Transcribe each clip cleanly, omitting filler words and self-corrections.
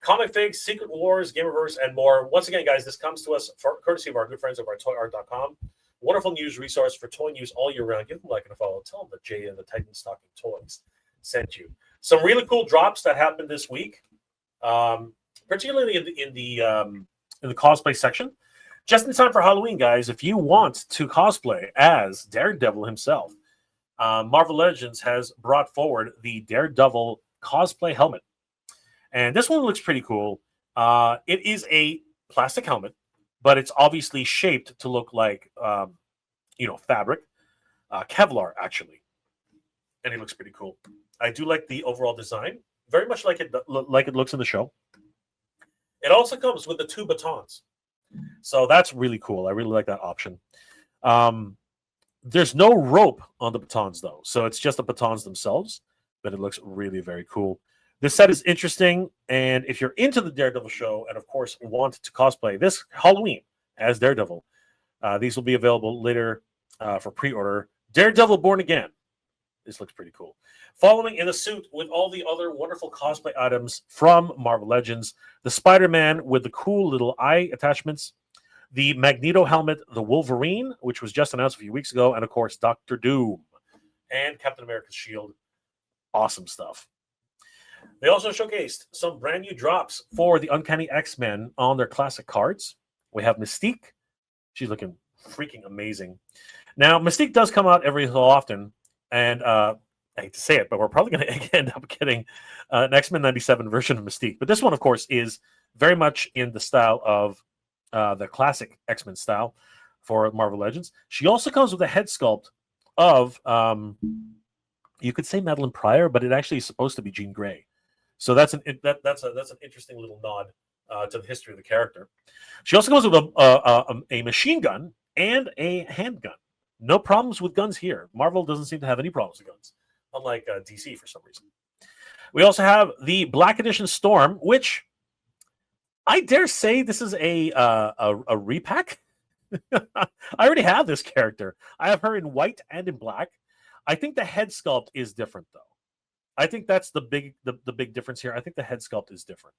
Comic figs, Secret Wars, Gamerverse, and more. Once again, guys, this comes to us courtesy of our good friends over at toyart.com. Wonderful news resource for toy news all year round. Give them a like and a follow. Tell them that Jay and the Titan Stocking Toys sent you. Some really cool drops that happened this week, particularly in the cosplay section. Just in time for Halloween, guys, if you want to cosplay as Daredevil himself, Marvel Legends has brought forward the Daredevil cosplay helmet. And this one looks pretty cool. It is a plastic helmet, but it's obviously shaped to look like, fabric, Kevlar, actually. And it looks pretty cool. I do like the overall design, very much like it looks in the show. It also comes with the 2 batons. So that's really cool. I really like that option. There's no rope on the batons, though. So it's just the batons themselves, but it looks really very cool. This set is interesting, and if you're into the Daredevil show and, of course, want to cosplay this Halloween as Daredevil, these will be available later for pre-order. Daredevil Born Again. This looks pretty cool. Following in a suit with all the other wonderful cosplay items from Marvel Legends, the Spider-Man with the cool little eye attachments, the Magneto helmet, the Wolverine, which was just announced a few weeks ago, and, of course, Doctor Doom and Captain America's shield. Awesome stuff. They also showcased some brand new drops for the Uncanny X-Men on their classic cards. We have Mystique. She's looking freaking amazing. Now, Mystique does come out every so often, and I hate to say it, but we're probably going to end up getting an X-Men 97 version of Mystique. But this one, of course, is very much in the style of the classic X-Men style for Marvel Legends. She also comes with a head sculpt of, you could say Madeline Pryor, but it actually is supposed to be Jean Grey. So that's an interesting little nod to the history of the character. She also comes with a machine gun and a handgun. No problems with guns here. Marvel doesn't seem to have any problems with guns, unlike DC for some reason. We also have the Black Edition Storm, which I dare say this is a repack. I already have this character. I have her in white and in black. I think the head sculpt is different, though. I think that's the big difference here. I think the head sculpt is different.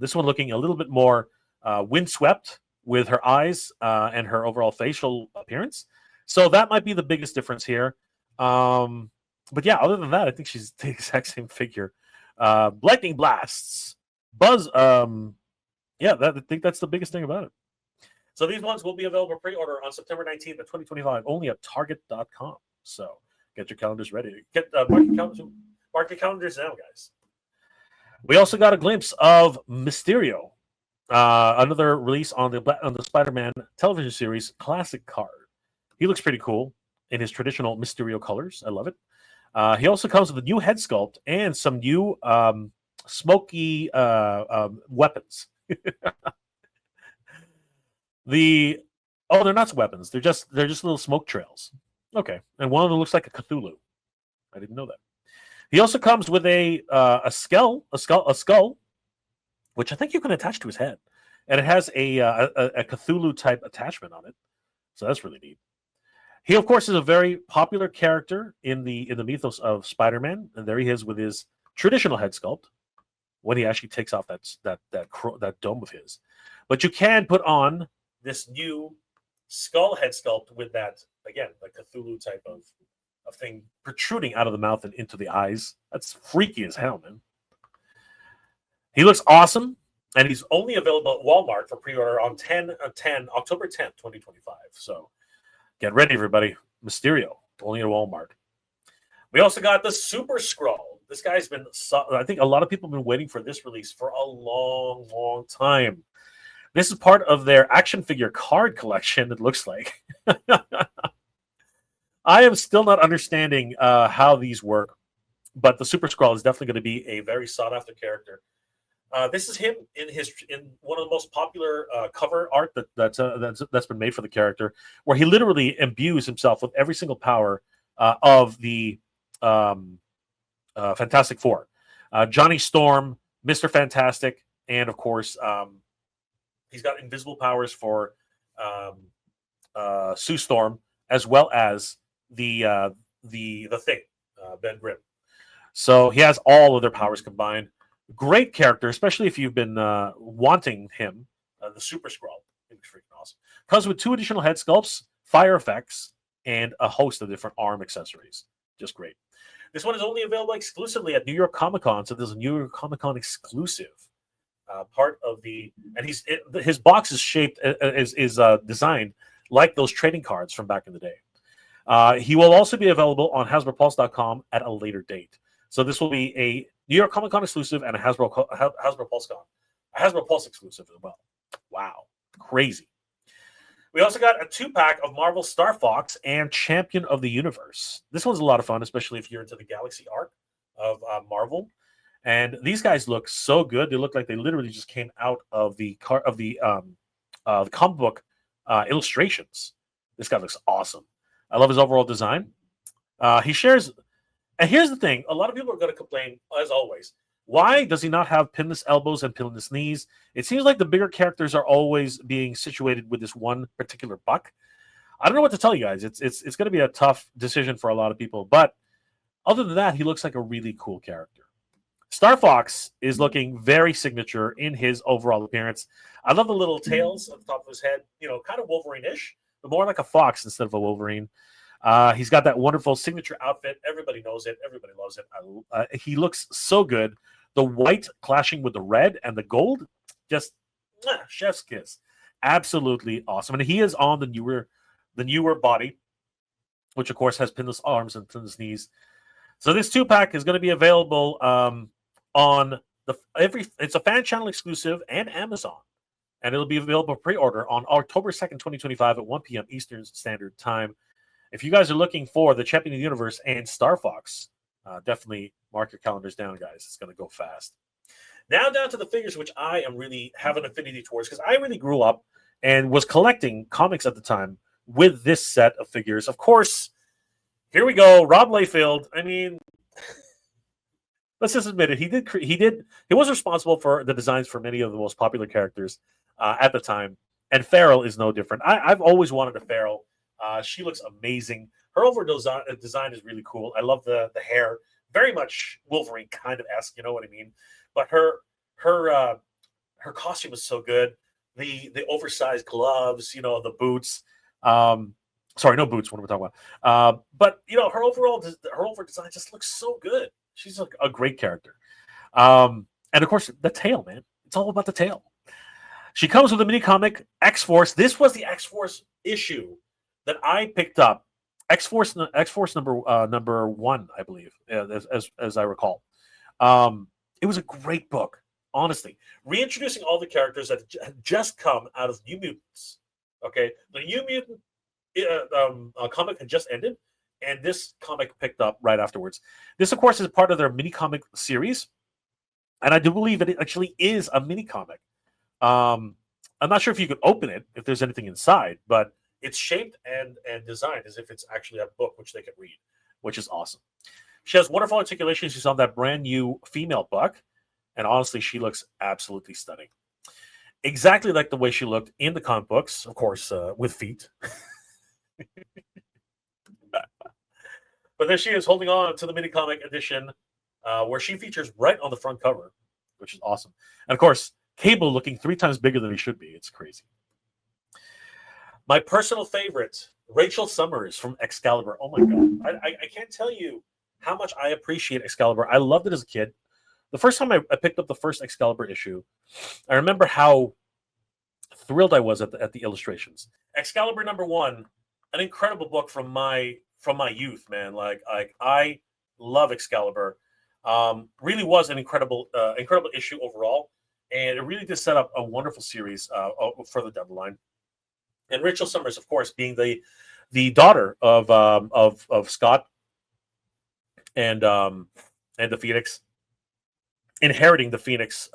This one looking a little bit more windswept with her eyes and her overall facial appearance. So that might be the biggest difference here. But yeah, other than that, I think she's the exact same figure. Lightning blasts, buzz. I think that's the biggest thing about it. So these ones will be available pre-order on September 19th of 2025, only at Target.com. So get your calendars ready. Mark your calendars now, guys. We also got a glimpse of Mysterio, another release on the Spider-Man television series classic card. He looks pretty cool in his traditional Mysterio colors. I love it. He also comes with a new head sculpt and some new smoky weapons. They're not weapons. They're just little smoke trails. Okay, and one of them looks like a Cthulhu. I didn't know that. He also comes with a skull, which I think you can attach to his head, and it has a Cthulhu type attachment on it. So that's really neat. He, of course, is a very popular character in the mythos of Spider-Man, and there he is with his traditional head sculpt when he actually takes off that dome of his. But you can put on this new skull head sculpt with that, again, the Cthulhu type of thing protruding out of the mouth and into the eyes. That's freaky as hell, man. He looks awesome, and he's only available at Walmart for pre-order on October 10th, 2025. So get ready, everybody. Mysterio, only at Walmart. We also got the Super Skrull. This guy's been, I think a lot of people have been waiting for this release for a long, long time. This is part of their action figure card collection, it looks like. I am still not understanding how these work, but the Super Skrull is definitely going to be a very sought-after character. This is him in one of the most popular cover art that's been made for the character, where he literally imbues himself with every single power of the Fantastic Four. Johnny Storm, Mr. Fantastic, and of course, he's got invisible powers for Sue Storm, as well as the Thing, Ben Grimm. So he has all of their powers combined. Great character, especially if you've been wanting him, the Super Skrull. He looks freaking awesome. Comes with 2 additional head sculpts, fire effects, and a host of different arm accessories. Just great. This one is only available exclusively at New York Comic Con, so there's a New York Comic Con exclusive. Part of the and his box is shaped is designed like those trading cards from back in the day. He will also be available on HasbroPulse.com at a later date. So this will be a New York Comic Con exclusive and a Hasbro Pulse exclusive as well. Wow, crazy! We also got a 2-pack of Marvel Star Fox and Champion of the Universe. This one's a lot of fun, especially if you're into the Galaxy arc of Marvel. And these guys look so good. They look like they literally just came out of the comic book illustrations. This guy looks awesome. I love his overall design. He shares, and here's the thing: a lot of people are going to complain, as always. Why does he not have pinless elbows and pinless knees? It seems like the bigger characters are always being situated with this one particular buck. I don't know what to tell you guys. It's going to be a tough decision for a lot of people. But other than that, he looks like a really cool character. Star Fox is looking very signature in his overall appearance. I love the little tails on the top of his head, kind of Wolverine-ish, but more like a fox instead of a Wolverine. He's got that wonderful signature outfit. Everybody knows it. Everybody loves it. He looks so good. The white clashing with the red and the gold, just chef's kiss. Absolutely awesome. And he is on the newer body, which of course has pinless arms and pinless knees. So this 2-pack is going to be available on it's a fan channel exclusive and Amazon, and it'll be available pre-order on October 2nd, 2025 at 1 p.m. Eastern Standard Time. If you guys are looking for the Champion of the Universe and Star Fox, definitely mark your calendars down, guys. It's going to go fast. Now down to the figures, which I am really have an affinity towards, because I really grew up and was collecting comics at the time with this set of figures. Of course, here we go, Rob Liefeld. I mean, let's just admit it. He was responsible for the designs for many of the most popular characters at the time, and Farrell is no different. I've always wanted a Farrell. She looks amazing. Her overall design is really cool. I love the hair, very much Wolverine kind of esque. You know what I mean? But her costume is so good. The oversized gloves, the boots. Sorry, no boots. What am I talking about? But her overall design just looks so good. She's a great character. And of course, the tail, man. It's all about the tail. She comes with a mini comic, X-Force. This was the X-Force issue that I picked up. X-Force number 1, I believe, as I recall. It was a great book, honestly. Reintroducing all the characters that had just come out of New Mutants. Okay, the New Mutant comic had just ended, and this comic picked up right afterwards. This, of course, is part of their mini comic series, and I do believe that it actually is a mini comic. I'm not sure if you could open it, if there's anything inside, but it's shaped and designed as if it's actually a book which they can read, which is awesome. She has wonderful articulation. She's on that brand new female buck, and honestly, she looks absolutely stunning. Exactly like the way she looked in the comic books, of course, with feet. But then she is holding on to the mini comic edition, where she features right on the front cover, which is awesome. And of course, Cable looking 3 times bigger than he should be. It's crazy. My personal favorite, Rachel Summers from Excalibur. Oh my God. I can't tell you how much I appreciate Excalibur. I loved it as a kid. The first time I picked up the first Excalibur issue, I remember how thrilled I was at the illustrations. Excalibur number 1, an incredible book from my youth, man. Like I love Excalibur. Really was an incredible issue overall, and it really did set up a wonderful series further down the line. And Rachel Summers, of course, being the daughter of Scott and the Phoenix, inheriting the Phoenix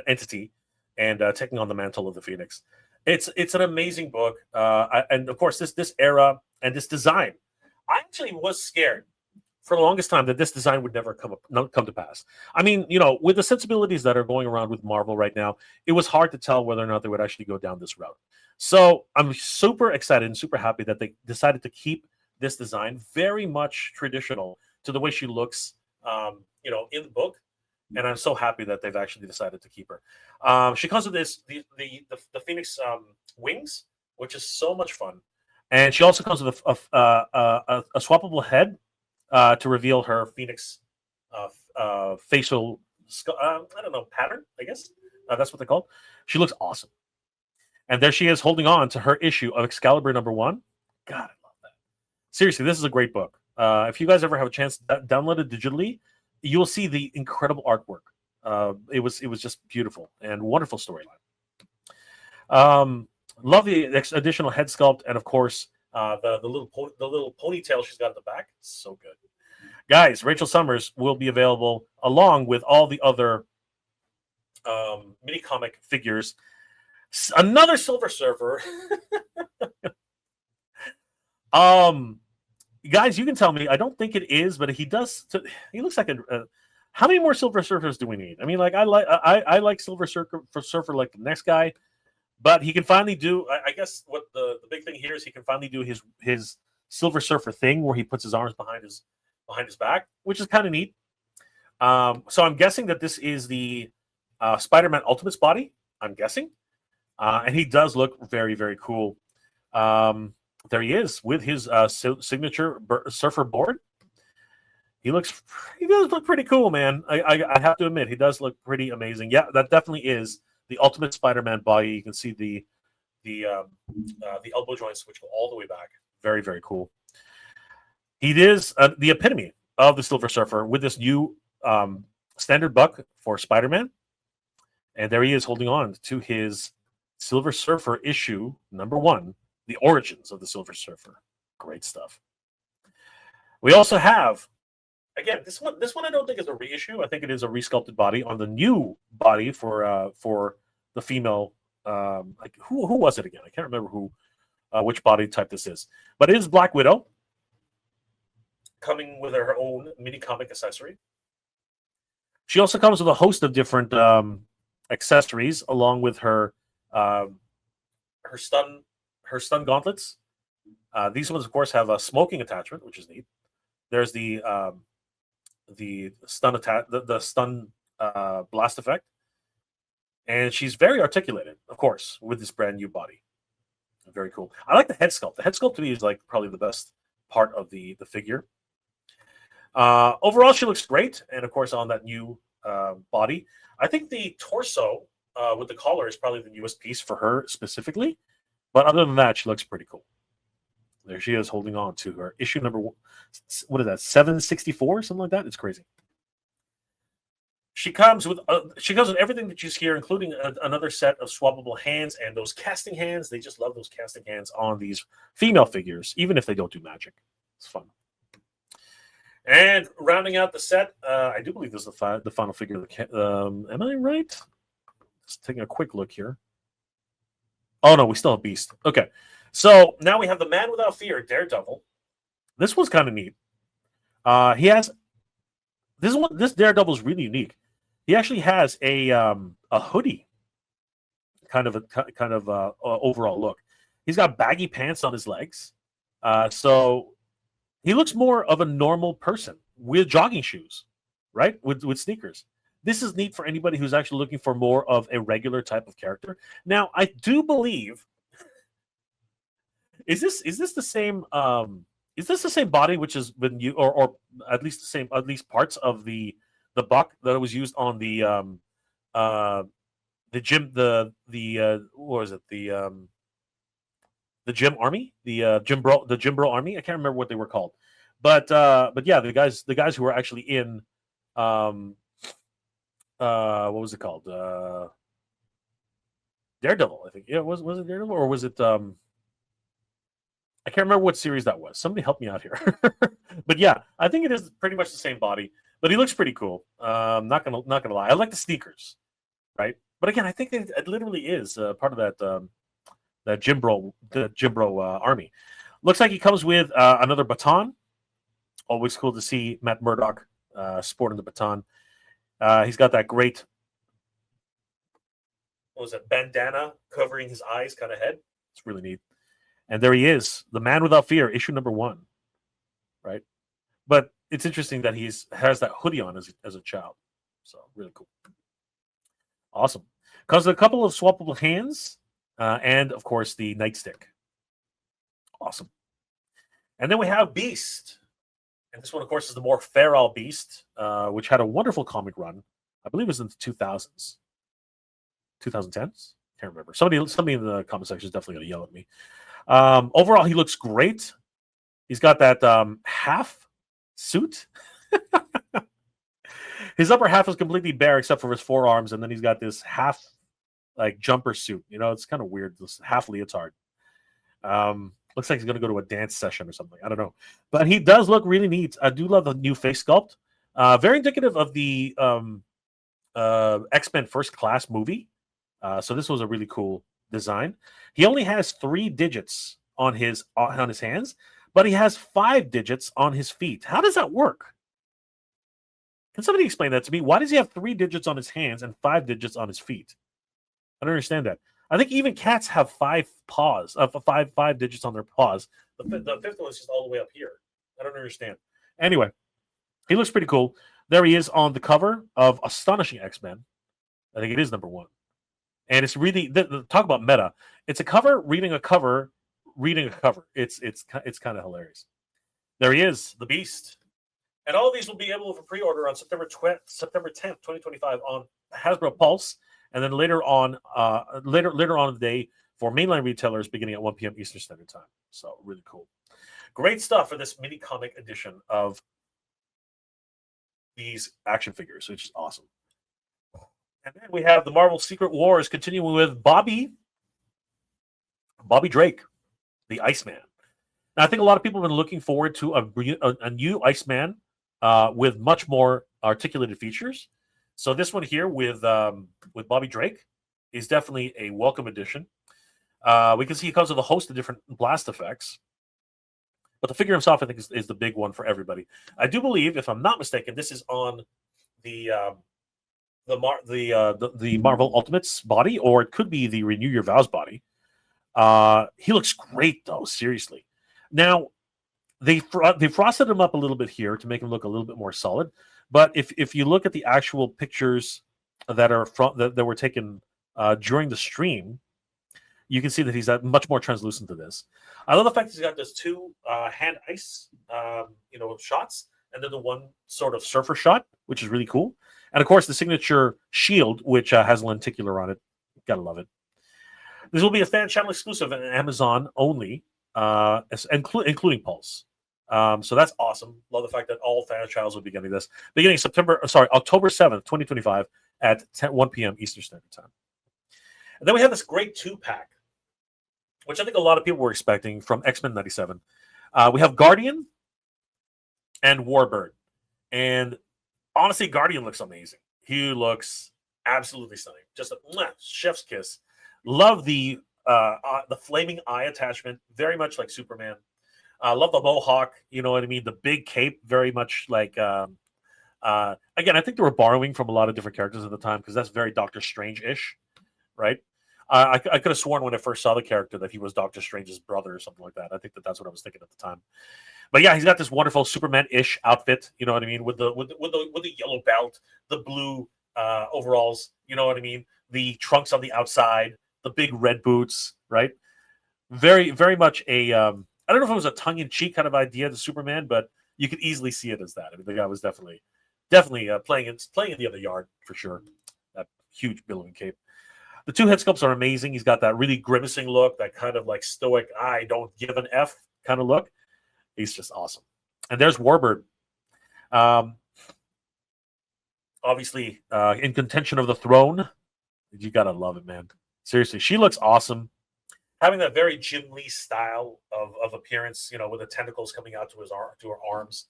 entity and taking on the mantle of the Phoenix. It's an amazing book, and of course this era and this design. I actually was scared for the longest time that this design would never come to pass. I mean, with the sensibilities that are going around with Marvel right now, it was hard to tell whether or not they would actually go down this route. So I'm super excited and super happy that they decided to keep this design very much traditional to the way she looks, in the book. and I'm so happy that they've actually decided to keep her. She comes with the Phoenix wings, which is so much fun, and she also comes with a swappable head to reveal her Phoenix facial I don't know, pattern. I guess that's what they call. She looks awesome, and there she is holding on to her issue of Excalibur #1. God, I love that. Seriously, this is a great book. If you guys ever have a chance to download it digitally, you'll see the incredible artwork. It was just beautiful and wonderful storyline. Love the additional head sculpt, and of course the little ponytail she's got at the back. So good, guys. Rachel Summers will be available along with all the other mini comic figures. Another Silver Surfer. Guys, you can tell me. I don't think it is, but he does. He looks like a. How many more Silver Surfers do we need? I mean, like I like Silver Surfer like the next guy, but he can finally do. I guess what the big thing here is he can finally do his Silver Surfer thing where he puts his arms behind his back, which is kind of neat. So I'm guessing that this is the Spider-Man Ultimate's body. I'm guessing, and he does look very, very cool. There he is with his signature surfer board. He does look pretty cool, man. I have to admit, he does look pretty amazing. Yeah, that definitely is the Ultimate Spider-Man body. You can see the elbow joints, which go all the way back. Very, very cool. He is the epitome of the Silver Surfer with this new standard buck for Spider-Man. And there he is holding on to his Silver Surfer issue #1, the origins of the Silver Surfer. Great stuff. We also have, again, this one I don't think is a reissue. I think it is a resculpted body on the new body for the female. Like who was it again? I can't remember which body type this is, but it is Black Widow, coming with her own mini comic accessory. She also comes with a host of different accessories, along with her stun gauntlets. These ones, of course, have a smoking attachment, which is neat. There's the stun blast effect, and she's very articulated, of course, with this brand new body. Very cool. I like the head sculpt. The head sculpt to me is like probably the best part of the figure. Overall, she looks great, and of course, on that new body, I think the torso with the collar is probably the newest piece for her specifically. But other than that, she looks pretty cool. There she is holding on to her issue #1. What is that? 764, something like that. It's crazy. She comes with everything that you see here, including another set of swappable hands and those casting hands. They just love those casting hands on these female figures, even if they don't do magic. It's fun. And rounding out the set, I do believe this is the final figure. Am I right? Just taking a quick look here. Oh no, we still have Beast. Okay, so now we have the Man Without Fear, Daredevil. This one's kind of neat. He has this Daredevil is really unique. He actually has a hoodie, kind of overall look. He's got baggy pants on his legs, so he looks more of a normal person with jogging shoes, right? With sneakers. This is neat for anybody who's actually looking for more of a regular type of character. Now, I do believe is this the same body which has been you or at least parts of the buck that was used on the gym what was it the gym army the Jim Bro army. I can't remember what they were called, but yeah, the guys who were actually in what was it called? Daredevil, I think. Yeah, was it Daredevil or was it I can't remember what series that was. Somebody help me out here. But yeah, I think it is pretty much the same body, but he looks pretty cool. Not gonna lie. I like the sneakers, right? But again, I think it literally is part of that Jim Bro army. Looks like he comes with another baton. Always cool to see Matt Murdock sporting the baton. He's got that great, what was it, bandana covering his eyes kind of head. It's really neat. And there he is, the Man Without Fear, issue #1, right? But it's interesting that has that hoodie on as a child. So really cool. Awesome. Comes with a couple of swappable hands, and of course the nightstick. Awesome. And then we have Beast. And this one, of course, is the more feral Beast, which had a wonderful comic run. I believe it was in the 2000s. 2010s? Can't remember. Somebody in the comment section is definitely going to yell at me. Overall, he looks great. He's got that half suit. His upper half is completely bare except for his forearms, and then he's got this half like jumper suit. You know, it's kind of weird. This half leotard. Looks like he's going to go to a dance session or something. I don't know, but he does look really neat. I do love the new face sculpt. Very indicative of the X-Men First Class movie. So this was a really cool design. He only has 3 digits on his hands, but he has 5 digits on his feet. How does that work? Can somebody explain that to me? Why does he have 3 digits on his hands and 5 digits on his feet? I don't understand that. I think even cats have 5 paws, 5 digits on their paws. The fifth one is just all the way up here. I don't understand. Anyway, he looks pretty cool. There he is on the cover of Astonishing X-Men. I think it is number 1. And it's really talk about meta. It's a cover reading a cover reading a cover. It's kind of hilarious. There he is, the Beast. And all of these will be able for pre-order on September 10th, 2025 on Hasbro Pulse, and then later on in the day for mainline retailers beginning at 1 p.m. Eastern Standard Time. So really cool. Great stuff for this mini comic edition of these action figures, which is awesome. And then we have the Marvel Secret Wars continuing with Bobby Drake, the Iceman. Now, I think a lot of people have been looking forward to a new Iceman with much more articulated features. So this one here with Bobby Drake is definitely a welcome addition. We can see he comes with a host of different blast effects. But the figure himself, I think, is the big one for everybody. I do believe, if I'm not mistaken, this is on the Marvel Ultimates body, or it could be the Renew Your Vows body. He looks great, though. Seriously. Now, they frosted him up a little bit here to make him look a little bit more solid. But if you look at the actual pictures that were taken during the stream, you can see that he's much more translucent to this. I love the fact that he's got those 2 hand ice, shots, and then the one sort of surfer shot, which is really cool. And of course, the signature shield, which has a lenticular on it. Gotta love it. This will be a fan channel exclusive and Amazon only, including Pulse. So that's awesome. Love the fact that all fan channels will be getting this beginning October 7th, 2025 at 1 p.m. Eastern Standard Time. And then we have this great 2-pack, which I think a lot of people were expecting from X-Men 97. We have Guardian and Warbird. And honestly, Guardian looks amazing. He looks absolutely stunning. Just a chef's kiss. Love the flaming eye attachment, very much like Superman. Love the mohawk, you know what I mean? The big cape, very much like... again, I think they were borrowing from a lot of different characters at the time because that's very Doctor Strange-ish, right? I could have sworn when I first saw the character that he was Doctor Strange's brother or something like that. I think that's what I was thinking at the time. But yeah, he's got this wonderful Superman-ish outfit, you know what I mean, with the yellow belt, the blue overalls, you know what I mean, the trunks on the outside, the big red boots, right? Very, very much a I don't know if it was a tongue-in-cheek kind of idea to Superman, but you could easily see it as that. I mean, the guy was definitely playing in the other yard for sure. That huge billowing cape. The 2 head sculpts are amazing. He's got that really grimacing look, that kind of like stoic, I don't give an F kind of look. He's just awesome. And there's Warbird. Obviously, in contention of the throne. You got to love it, man. Seriously, she looks awesome. Having that very Jim Lee style of appearance, with the tentacles coming out to her arms.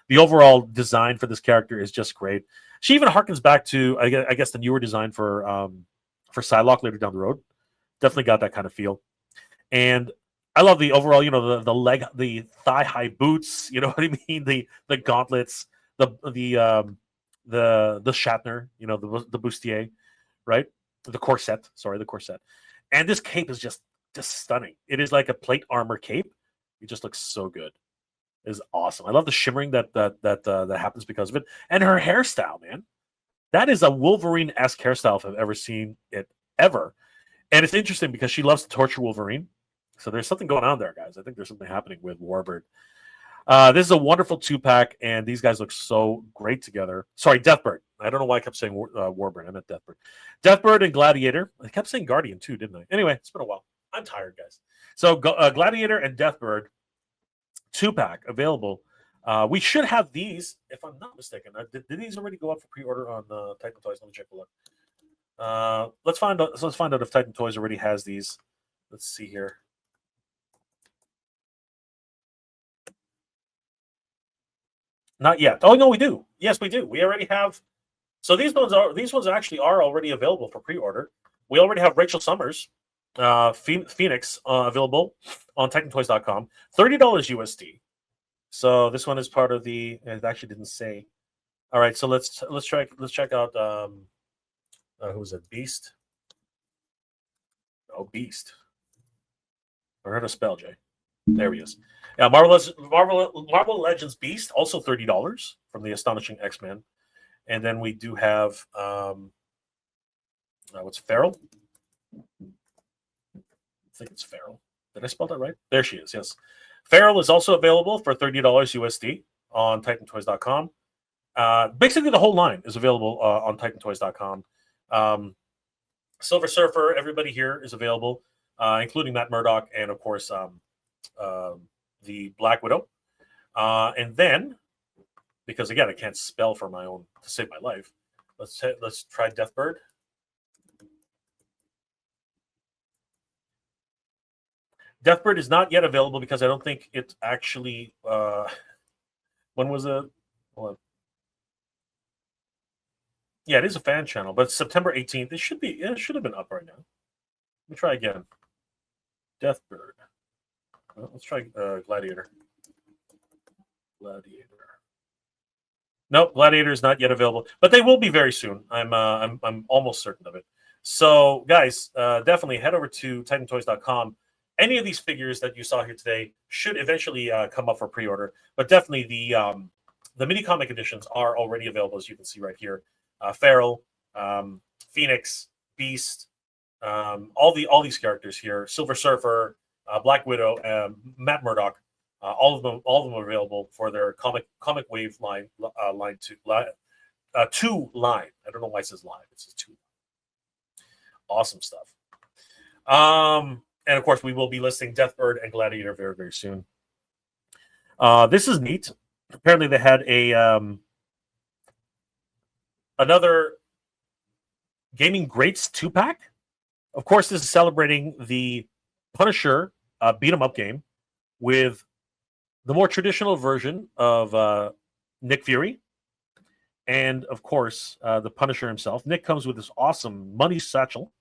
The overall design for this character is just great. She even harkens back to, I guess, the newer design for Psylocke later down the road. Definitely got that kind of feel. And I love the overall, the thigh-high boots, you know what I mean? The gauntlets, the Shatner, the bustier, right? The corset. And this cape is just stunning. It is like a plate armor cape. It just looks so good. It is awesome. I love the shimmering that happens because of it. And her hairstyle, man. That is a Wolverine-esque hairstyle if I've ever seen it ever. And it's interesting because she loves to torture Wolverine. So there's something going on there, guys. I think there's something happening with Warbird. This is a wonderful 2-pack, and these guys look so great together. Sorry, Deathbird. I don't know why I kept saying Warbird. I meant Deathbird. Deathbird and Gladiator. I kept saying Guardian too, didn't I? Anyway, it's been a while. I'm tired, guys. So Gladiator and Deathbird 2-pack available. We should have these, if I'm not mistaken. Did these already go up for pre-order on Titan Toys? Let me check a look. Let's find out if Titan Toys already has these. Let's see here. Not yet. Oh no, we do. Yes, we do. We already have. So these ones actually are already available for pre-order. We already have Rachel Summers, Phoenix available on TitanToys.com. $30 USD. So this one is part of the. It actually didn't say. All right, so let's check out. Who's it? Beast. Oh, Beast. I heard a spell, Jay. There he is. Yeah, Marvel Legends Beast, also $30 from the Astonishing X-Men. And then we do have what's Feral? I think it's Feral. Did I spell that right? There she is, yes. Feral is also available for $30 USD on TitanToys.com. Basically, the whole line is available on TitanToys.com. Silver Surfer, everybody here is available, including Matt Murdock and, of course, the Black Widow. And then, because again, I can't spell for my own to save my life, let's try Deathbird. Deathbird is not yet available because I don't think it's actually. When was it? Hold on. Yeah, it is a fan channel, but it's September 18th. It should have been up right now. Let me try again. Deathbird. Well, let's try Gladiator. Gladiator. Nope, Gladiator is not yet available, but they will be very soon. I'm almost certain of it. So, guys, definitely head over to TitanToys.com. Any of these figures that you saw here today should eventually come up for pre-order, but definitely the mini comic editions are already available, as you can see right here. Feral, Phoenix, Beast, all these characters here. Silver Surfer, Black Widow, Matt Murdock. All of them are available for their comic wave line two line. I don't know why it says line. It says 2. Awesome stuff. And of course, we will be listing Deathbird and Gladiator very, very soon. This is neat. Apparently, they had another Gaming Greats 2-pack. Of course, this is celebrating the Punisher beat 'em up game with the more traditional version of Nick Fury, and of course, the Punisher himself. Nick comes with this awesome money satchel.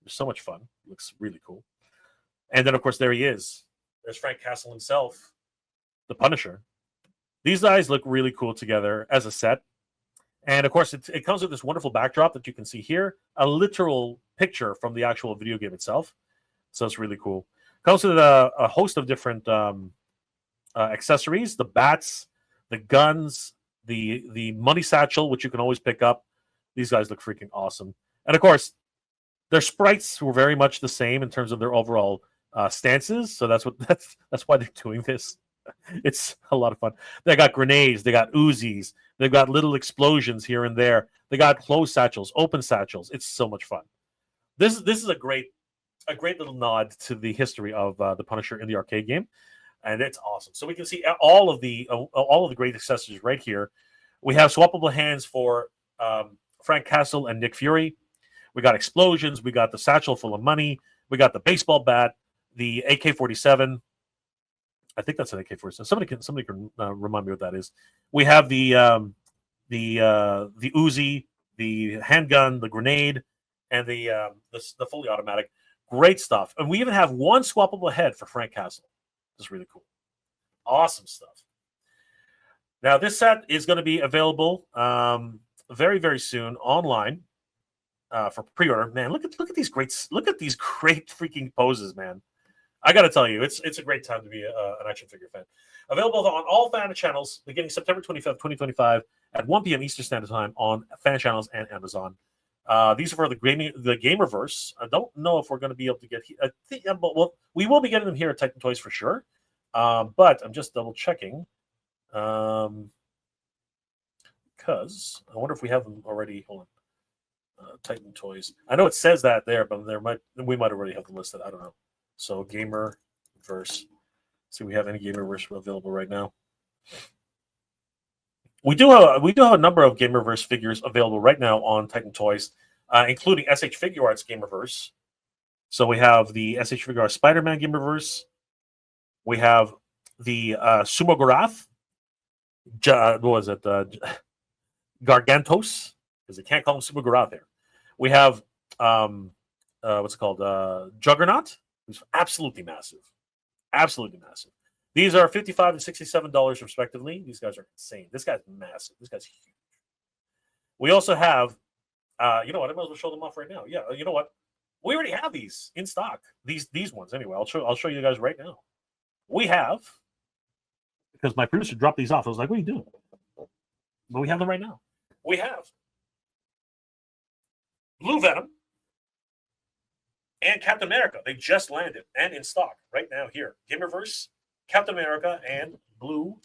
It's so much fun. Looks really cool. And then, of course, there he is. There's Frank Castle himself, the Punisher. These guys look really cool together as a set. And, of course, it comes with this wonderful backdrop that you can see here, a literal picture from the actual video game itself. So it's really cool. Comes with a host of different accessories, the bats, the guns, the money satchel, which you can always pick up. These guys look freaking awesome. And, of course, their sprites were very much the same in terms of their overall stances. So that's why they're doing this. It's a lot of fun. They got grenades, they got Uzis, they've got little explosions here and there. They got closed satchels, open satchels. It's so much fun. This is a great little nod to the history of the Punisher in the arcade game, and it's awesome. So we can see all of the great accessories right here. We have swappable hands for Frank Castle and Nick Fury. We got explosions. We got the satchel full of money. We got the baseball bat, the AK-47. I think that's an AK-47. Somebody can remind me what that is. We have the Uzi, the handgun, the grenade, and the fully automatic. Great stuff. And we even have one swappable head for Frank Castle. This is really cool. Awesome stuff. Now this set is going to be available very, very soon online for pre-order. Man, look at these great freaking poses, man. I got to tell you, it's a great time to be an action figure fan. Available on all fan channels beginning September 25th, 2025. at 1 p.m. Eastern Standard Time on fan channels and Amazon. These are for the Gamerverse. I don't know if we're going to be able to get. I think, well, we will be getting them here at Titan Toys for sure. But I'm just double checking, because I wonder if we have them already. Hold on, Titan Toys. I know it says that there, but we might already have them listed. I don't know. So Gamerverse. See, we have any Gamerverse available right now. We do have a number of Gamerverse figures available right now on Titan Toys, including SH Figure Arts Gamerverse. So we have the SH Figure Arts Spider-Man Gamerverse. We have the Sumogarath. What was it? Gargantos, because they can't call him Sumogarath there. We have what's it called? Juggernaut, who's absolutely massive. Absolutely massive. These are $55 and $67 respectively. These guys are insane. This guy's massive. This guy's huge. We also have, you know what? I might as well show them off right now. Yeah, you know what? We already have these in stock. These ones anyway. I'll show you guys right now. We have, because my producer dropped these off. I was like, "What are you doing?" But we have them right now. We have Blue Venom and Captain America. They just landed and in stock right now here. Gamerverse, Captain America, and Blue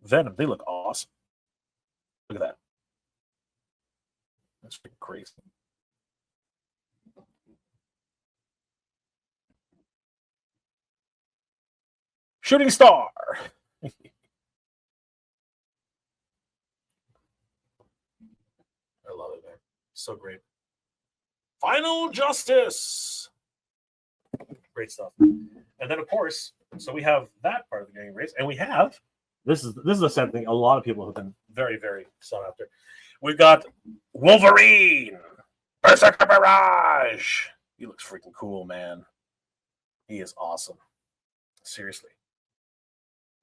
Venom. They look awesome. Look at that. That's freaking crazy. Shooting Star. I love it, man. So great. Final Justice. Great stuff. And then, of course, so we have that part of the game race, and we have this is the sad thing. A lot of people have been very, very sought after. We've got Wolverine, Berserker Barrage. He looks freaking cool, man. He is awesome. Seriously.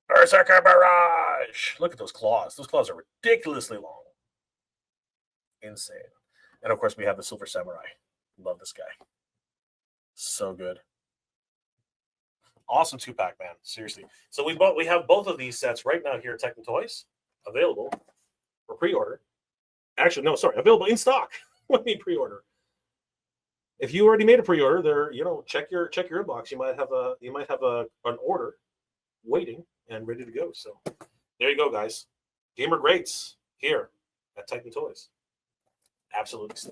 Berserker Barrage. Look at those claws. Those claws are ridiculously long. Insane. And of course, we have the Silver Samurai. Love this guy. So good. Awesome 2-pack, man. Seriously. So we have both of these sets right now here at Titan Toys, available for pre-order. Actually, no, sorry, available in stock. What do you mean pre-order? If you already made a pre-order, there, check your inbox. You might have an order waiting and ready to go. So there you go, guys. Gamer Greats here at Titan Toys. Absolutely.